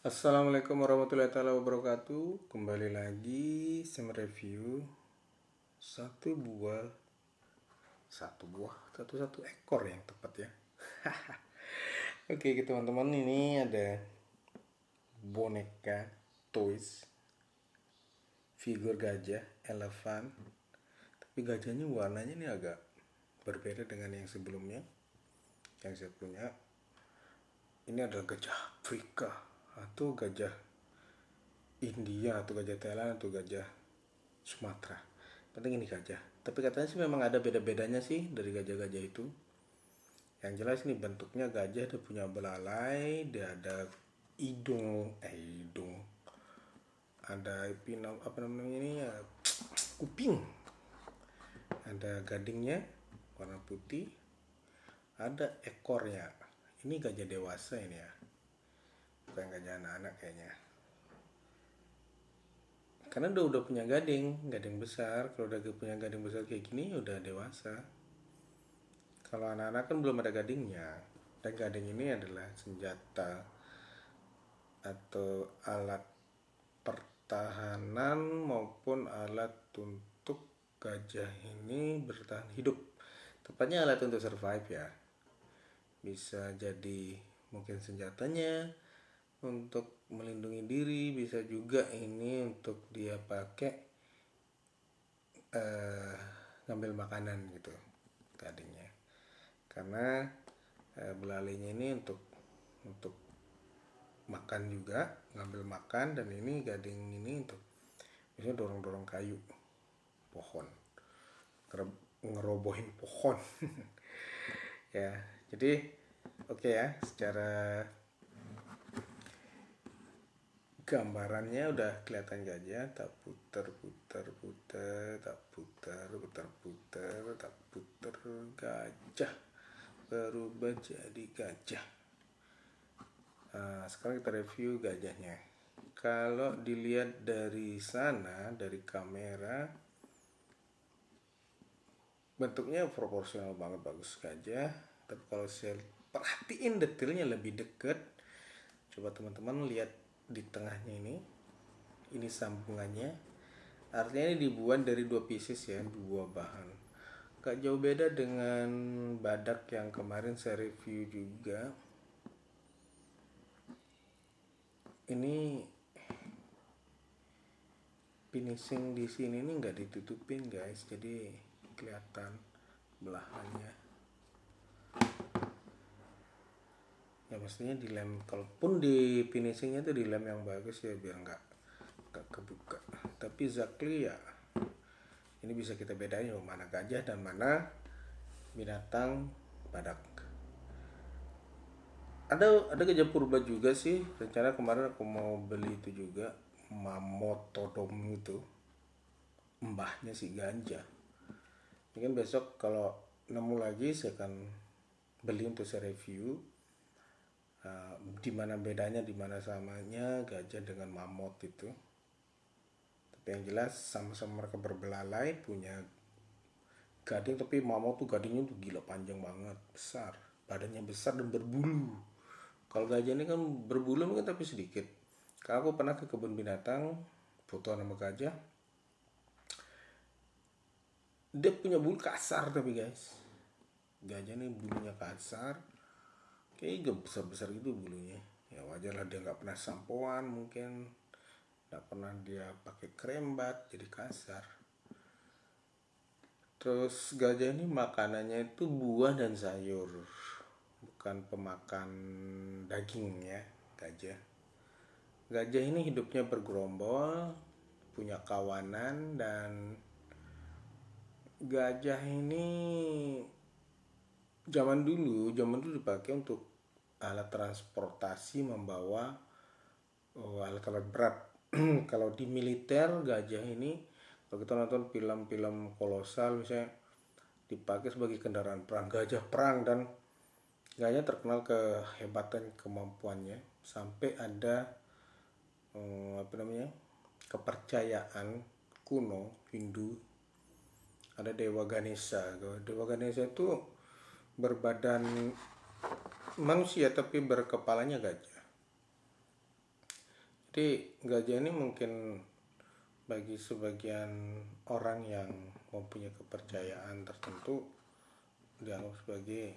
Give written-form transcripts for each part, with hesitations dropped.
Assalamualaikum warahmatullahi wabarakatuh. Kembali lagi saya review satu buah, satu ekor yang tepat ya. Oke, teman-teman, ini ada boneka toys figur gajah elephant. Tapi gajahnya warnanya ini agak berbeda dengan yang sebelumnya. Yang saya punya ini adalah gajah Afrika atau gajah India atau gajah Thailand atau gajah Sumatera. Penting ini gajah. Tapi katanya sih memang ada beda-bedanya sih dari gajah-gajah itu. Yang jelas ini bentuknya gajah, dia punya belalai, dia ada hidung, ada apa namanya ini ya, kuping, ada gadingnya warna putih, ada ekornya. Ini gajah dewasa ini ya, bukan gajah anak-anak kayaknya. Karena udah punya gading besar. Kalau udah punya gading besar kayak gini udah dewasa. Kalau anak-anak kan belum ada gadingnya. Dan gading ini adalah senjata atau alat pertahanan maupun alat untuk gajah ini bertahan hidup. Tepatnya alat untuk survive ya. Bisa jadi mungkin senjatanya untuk melindungi diri, bisa juga ini untuk dia pakai ngambil makanan gitu gadingnya. Karena belalainya ini untuk makan juga, ngambil makan, dan ini gading ini untuk misalnya dorong-dorong kayu, pohon, ngerobohin pohon. Ya, jadi oke ya, secara gambarannya udah kelihatan gajah, tak puter, tak puter, gajah berubah jadi gajah. Nah, sekarang kita review gajahnya. Kalau dilihat dari sana, dari kamera, bentuknya proporsional banget, bagus gajah. Tapi kalau saya perhatiin detailnya lebih dekat, coba teman-teman lihat di tengahnya ini sambungannya. Artinya ini dibuat dari dua pieces ya, dua bahan. Gak jauh beda dengan badak yang kemarin saya review juga. Ini finishing di sini nih nggak ditutupin guys, jadi kelihatan belahannya. Ya pastinya dilem, kalaupun di finishingnya tuh dilem yang bagus ya biar nggak kebuka. Tapi exactly ya, ini bisa kita bedain ya mana gajah dan mana binatang badak. Ada gajah purba juga sih. Rencana kemarin aku mau beli itu juga, mamotodom itu, mbahnya si gajah. Mungkin besok kalau nemu lagi saya akan beli untuk saya review. Di mana bedanya, di mana samanya gajah dengan mamut itu. Tapi yang jelas sama-sama mereka berbelalai, punya gading, tapi mamut tuh gadingnya tuh gila panjang banget, besar, badannya besar dan berbulu. Kalau gajah ini kan berbulu mungkin tapi sedikit. Kalau aku pernah ke kebun binatang, foto nama gajah, dia punya bulu kasar tapi guys. Gajah ini bulunya kasar, kayaknya besar-besar gitu bulunya. Ya wajar lah, dia nggak pernah sampoan, mungkin nggak pernah dia pakai krembat, jadi kasar. Terus gajah ini makanannya itu buah dan sayur, bukan pemakan daging ya gajah. Gajah ini hidupnya bergerombol, punya kawanan, dan gajah ini zaman dulu dipakai untuk alat transportasi, membawa alat-alat berat. Kalau di militer gajah ini, kalau kita nonton film-film kolosal misalnya, dipakai sebagai kendaraan perang, gajah perang. Dan gajah terkenal kehebatan kemampuannya, sampai ada kepercayaan kuno Hindu, ada dewa Ganesha. Dewa Ganesha itu berbadan manusia tapi berkepalanya gajah. Jadi gajah ini mungkin bagi sebagian orang yang mempunyai kepercayaan tertentu dianggap sebagai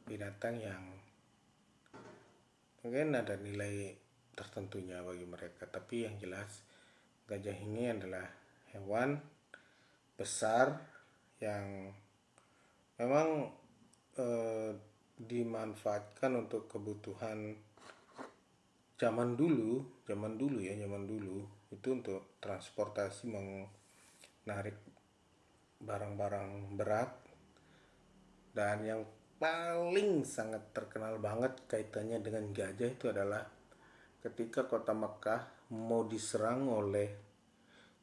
binatang yang mungkin ada nilai tertentunya bagi mereka. Tapi yang jelas gajah ini adalah hewan besar yang memang dimanfaatkan untuk kebutuhan zaman dulu itu untuk transportasi, menarik barang-barang berat. Dan yang paling sangat terkenal banget kaitannya dengan gajah itu adalah ketika kota Mekah mau diserang oleh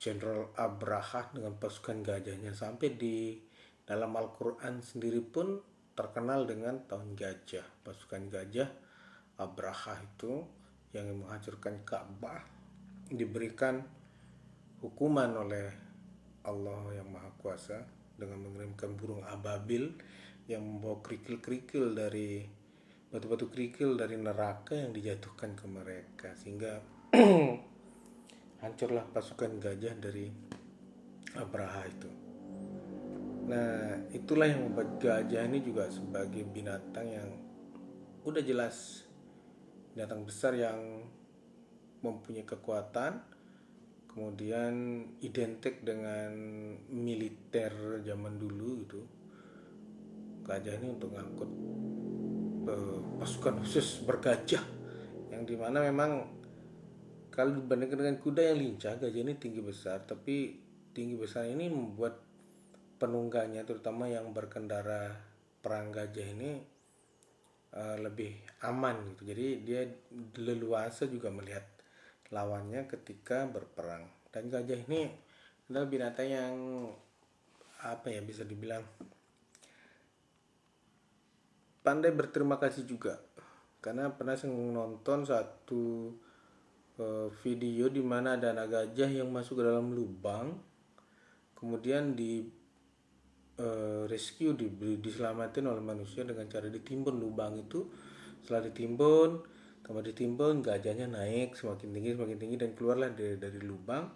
Jenderal Abraha dengan pasukan gajahnya. Sampai di dalam Al-Quran sendiri pun terkenal dengan tahun gajah. Pasukan gajah Abraha itu yang menghancurkan Ka'bah diberikan hukuman oleh Allah yang Maha Kuasa dengan mengirimkan burung ababil yang membawa kerikil-kerikil dari batu-batu kerikil dari neraka yang dijatuhkan ke mereka, sehingga hancurlah pasukan gajah dari Abraha itu. Nah, itulah yang membuat gajah ini juga sebagai binatang yang udah jelas binatang besar yang mempunyai kekuatan, kemudian identik dengan militer zaman dulu itu. Gajah ini untuk ngangkut pasukan khusus bergajah, yang dimana memang kalau dibandingkan dengan kuda yang lincah, gajah ini tinggi besar. Tapi tinggi besar ini membuat penunggangnya, terutama yang berkendara perang gajah ini, lebih aman gitu. Jadi dia leluasa juga melihat lawannya ketika berperang. Dan gajah ini adalah binatang yang bisa dibilang pandai berterima kasih juga. Karena pernah saya nonton satu video di mana ada anak gajah yang masuk ke dalam lubang, kemudian rescue, diselamatin oleh manusia dengan cara ditimbun lubang itu. Setelah ditimbun, gajahnya naik semakin tinggi dan keluarlah dari lubang.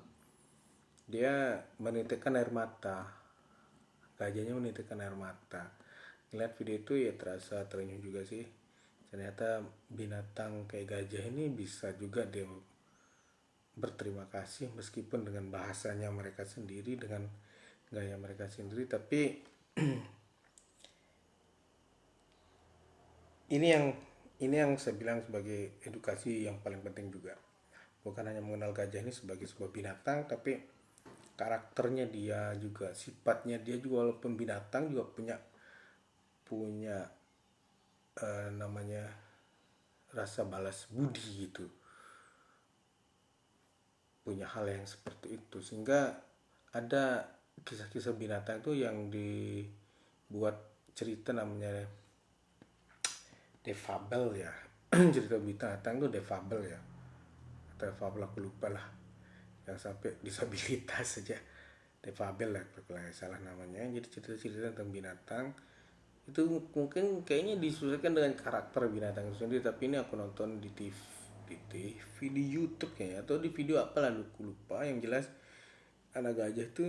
Dia menitikkan air mata. Gajahnya menitikkan air mata. Ngeliat video itu ya terasa terenyuh juga sih. Ternyata binatang kayak gajah ini bisa juga dia berterima kasih meskipun dengan bahasanya mereka sendiri, dengan gaya mereka sendiri. Tapi ini yang saya bilang sebagai edukasi yang paling penting juga. Bukan hanya mengenal gajah ini sebagai sebuah binatang, tapi karakternya dia juga, sifatnya dia juga, walaupun binatang juga punya namanya rasa balas budi gitu. Punya hal yang seperti itu, sehingga ada kisah-kisah binatang itu yang dibuat cerita, namanya defabel ya. Cerita binatang itu defabel ya, atau defabel aku lupa lah, yang sampai disabilitas saja, defabel lah kalau nggak salah namanya. Jadi cerita-cerita tentang binatang itu mungkin kayaknya disesuaikan dengan karakter binatang itu sendiri. Tapi ini aku nonton di TV di YouTube kayaknya, atau di video apalah lupa. Yang jelas anak gajah itu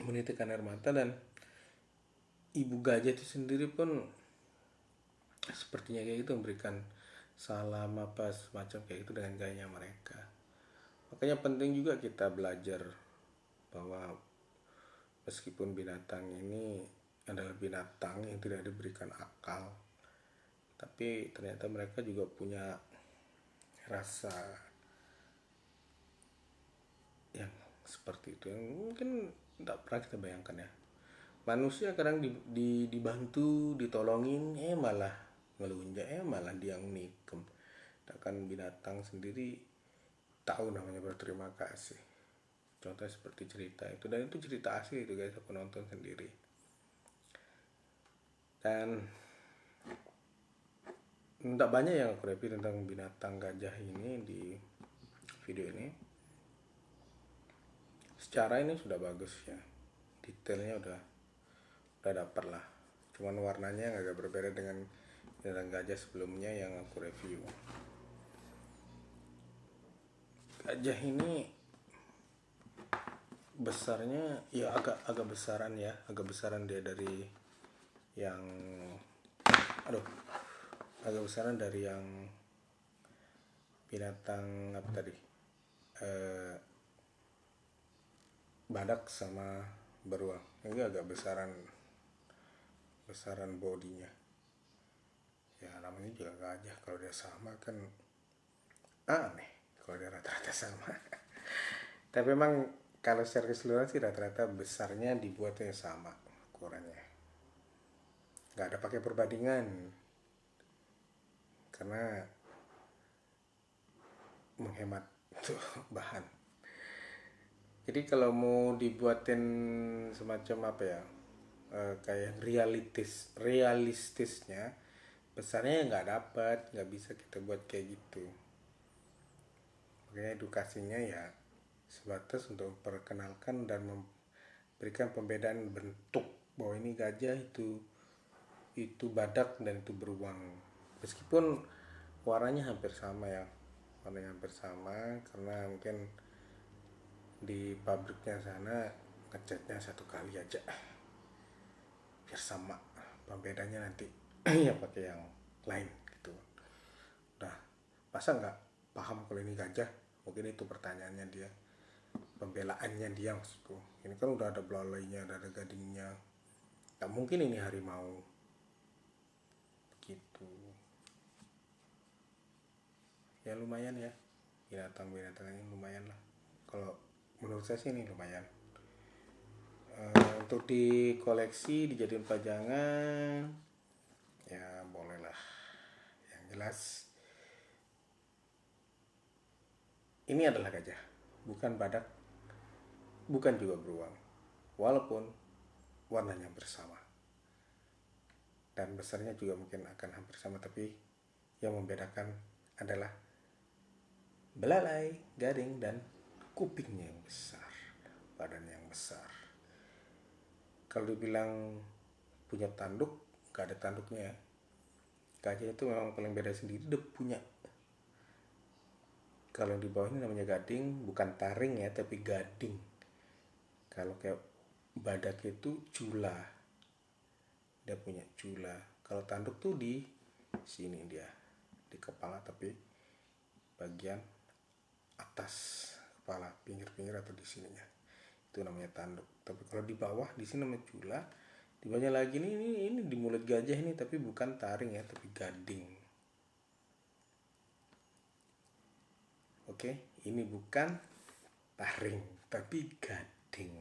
menitikkan air mata, dan ibu gajah itu sendiri pun sepertinya kayak gitu, memberikan salam apa semacam kayak gitu dengan gayanya mereka. Makanya penting juga kita belajar bahwa meskipun binatang ini adalah binatang yang tidak diberikan akal, tapi ternyata mereka juga punya rasa yang seperti itu, yang mungkin tidak pernah kita bayangkan ya. Manusia kadang dibantu, ditolongin, malah ngelunjak, malah dia ngenikem. Sedangkan binatang sendiri tahu namanya berterima kasih. Contoh seperti cerita itu, dan itu cerita asli itu guys, aku nonton sendiri. Dan tidak banyak yang aku review tentang binatang gajah ini di video ini. Secara ini sudah bagus ya, detailnya udah dapat lah. Cuman warnanya agak berbeda dengan dan gajah sebelumnya yang aku review. Gajah ini besarnya ya agak besaran ya, agak besaran dia dari yang agak besaran dari yang binatang apa tadi, badak sama beruang. Ini agak besaran bodinya ya, namanya juga gajah, kalau dia sama kan aneh kalau dia rata-rata sama. Tapi memang kalau secara keseluruhan sih rata-rata besarnya dibuatnya sama ukurannya, nggak ada pakai perbandingan karena menghemat tuh bahan. Jadi kalau mau dibuatin semacam apa ya, kayak realistisnya besarnya nggak bisa kita buat kayak gitu. Makanya edukasinya ya sebatas untuk memperkenalkan dan memberikan pembedaan bentuk, bahwa ini gajah, itu badak, dan itu beruang. Meskipun warnanya hampir sama ya, karena mungkin di pabriknya sana ngecatnya satu kali aja biar sama, pembedanya nanti ya pakai yang lain gitu. Nah, masa nggak paham kalau ini gajah? Mungkin itu pertanyaannya dia, pembelaannya dia maksudku. Ini kan udah ada belalainya, ada gadingnya, nggak mungkin ini harimau gitu ya. Lumayan ya, binatang-binatangnya lumayan lah, kalau menurut saya sih ini lumayan. Untuk dikoleksi, dijadiin pajangan ya boleh lah. Yang jelas ini adalah gajah, bukan badak, bukan juga beruang, walaupun warnanya bersama dan besarnya juga mungkin akan hampir sama, tapi yang membedakan adalah belalai, gading, dan kupingnya yang besar, badannya yang besar. Kalau dibilang punya tanduk, gak ada tanduknya ya. Gajah itu memang paling beda sendiri, dia punya. Kalau di bawah ini namanya gading, bukan taring ya, tapi gading. Kalau kayak badak itu cula, dia punya cula. Kalau tanduk tuh di sini dia, di kepala, tapi bagian atas kepala, pinggir-pinggir atau di sininya, itu namanya tanduk. Tapi kalau di bawah, di sini namanya cula. Di bawahnya lagi ini di mulut gajah ini, tapi bukan taring ya, tapi gading. Oke, ini bukan taring, tapi gading.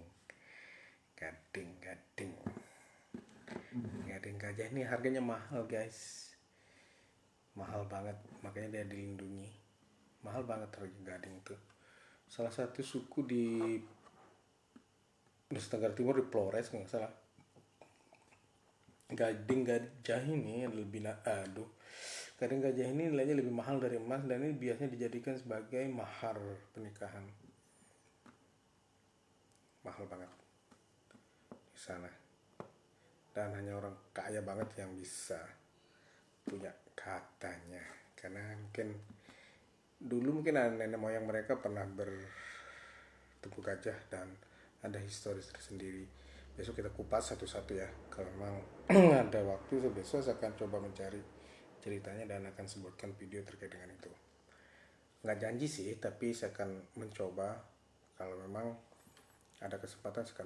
Gading gajah ini harganya mahal guys, mahal banget, makanya dia dilindungi. Mahal banget harga gading itu. Salah satu suku di Nusa Tenggara Timur, di Flores nggak salah, gading gajah ini gading gajah ini nilainya lebih mahal dari emas, dan ini biasanya dijadikan sebagai mahar pernikahan. Mahal banget di sana, dan hanya orang kaya banget yang bisa punya katanya, karena mungkin dulu nenek moyang mereka pernah bertemu gajah dan ada historis tersendiri. Besok kita kupas satu-satu ya, kalau memang ada waktu besok saya akan coba mencari ceritanya dan akan sebutkan video terkait dengan itu. Nggak janji sih, tapi saya akan mencoba, kalau memang ada kesempatan saya akan